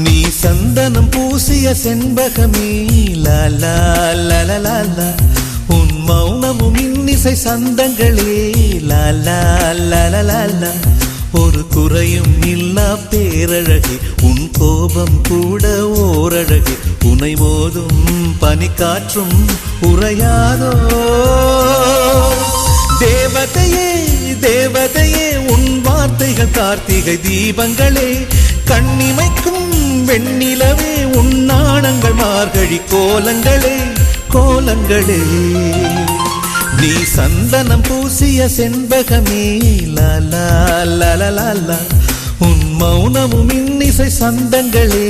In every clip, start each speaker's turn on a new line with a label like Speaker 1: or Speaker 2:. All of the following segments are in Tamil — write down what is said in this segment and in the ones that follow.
Speaker 1: நீ சந்தனம் பூசிய செண்பகமே லாலா லாலா, உன் மௌனமும் இன்னிசை சந்தங்களே லாலா லாலா, ஒரு குறையும் இல்லா பேரழகே, உன் கோபம் கூட ஓரழகே, உனை மோதும் பனிக்காற்றும் உறையாதோ. தேவதையே தேவதையே, உன் வார்த்தைகள் கார்த்திகை தீபங்களே, கண்ணிமைக்கும் வெண்ணிலவே, உன் நாணங்கள் மார்கழி கோலங்களே கோலங்களே. நீ சந்தனம் பூசிய செண்பகமே லாலா லாலா, உன் மௌனமும் இன்னிசை சந்தங்களே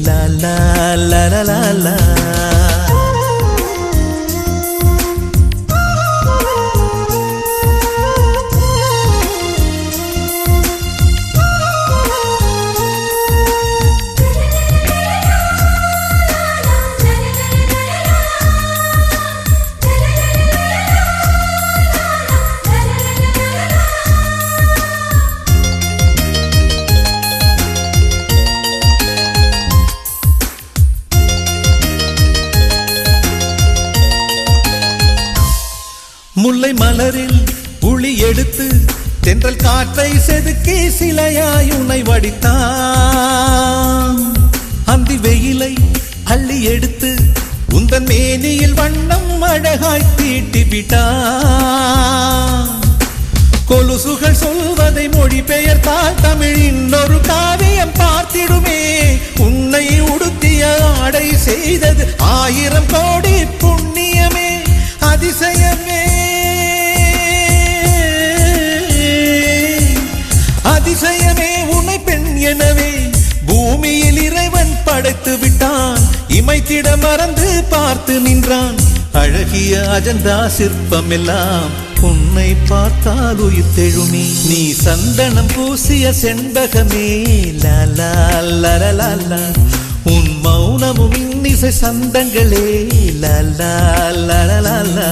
Speaker 1: லாலா லாலா. முல்லை மலரில் உளி எடுத்து தென்றல் காற்றை செதுக்கி சிலையாய் உனை வடித்தான். அந்தி வெயிலை அள்ளி எடுத்து உந்தன் மேனியில் வண்ணம் அழகாய் தீட்டி விட்டான். கொலுசுகள் சொல்வதை மொழிபெயர்த்தால் தமிழின் ஒரு காவியம் பார்த்திடுமே. உன்னை உடுத்திய ஆடை செய்தது 1000 கோடி புண்ணியமே, அதிசயமே அதிசயமே. உன்னை பெண் எனவே பூமியில் இறைவன் படைத்து விட்டான். இமைத்திட மறந்து பார்த்து நின்றான். அழகிய அஜந்தா சிற்பம் எல்லாம் உன்னை பார்த்தால் உயிர் தெழுமே. நீ சந்தனம் பூசிய செண்பகமே லாலா லாலா, உன் மௌனமும் இன்னிசை சந்தங்களே லாலா லாலா.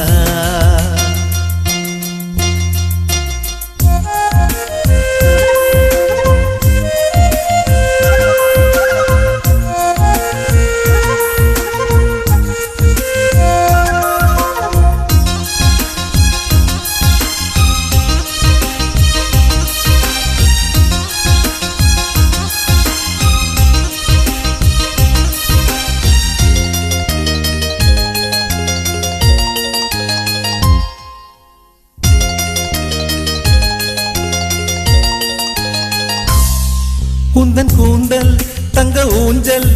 Speaker 1: உந்தன் கூந்தல் தங்க ஊஞ்சல்,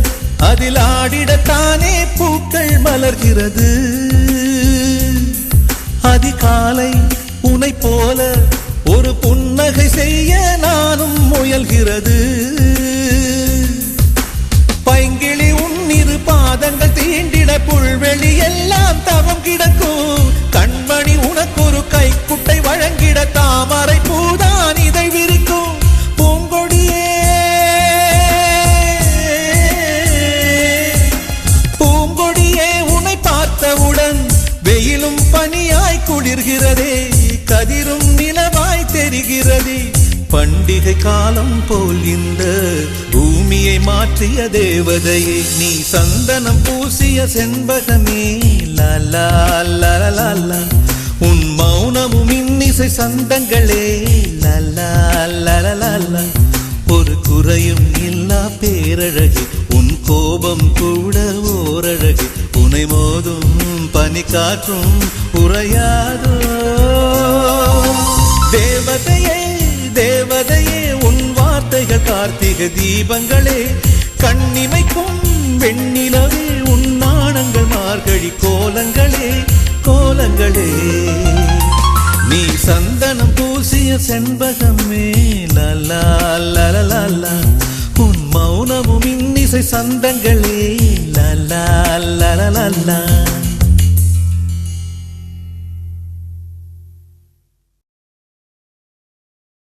Speaker 1: அதில் ஆடிடத்தானே பூக்கள் மலர்கிறது. அதிகாலை உனை போல ஒரு புன்னகை செய்ய நானும் முயல்கிறது. பைங்கிளி உன்னிரு பாதங்கள் தீண்டிட புல்வெளி எல்லாம் தவம் கிடக்கும். கண்மணி உனக்கு ஒரு கைக்குட்டை வழங்கிட தாமரை பூதான் இதை விரிக்கும். பூங்கொடியே பூங்கொடியே, உன்னை பார்த்தவுடன் வெயிலும் பனியாய் குளிர்கிறதே, கதிரும் நிலவாய் தெரிகிறதே. பண்டிகை காலம் போல் இந்த பூமியை மாற்றிய தேவதையே, நீ சந்தனம் பூசிய செண்பகமே லாலா லாலா, உன் மௌனமும் இன்னிசை சந்தங்களே லாலா லாலா. ஒரு குறையும் இல்லா பேரழகே, உன் கோபம் கூட ஓரழகே, உனை மோதும் பனிக்காற்றும் உறையாதோ. தேவதையே தேவதையே, உன் வார்த்தைகள் கார்த்திகை தீபங்களே, கண்ணிமைக்கும் வெண்ணிலவே, உன் நாணங்கள் மார்கழி கோலங்களே கோலங்களே. நீ சந்தனம் பூசிய செண்பகமே லாலா லாலா, உன் மௌனமும் இன்னிசை சந்தங்களே லாலா லாலா.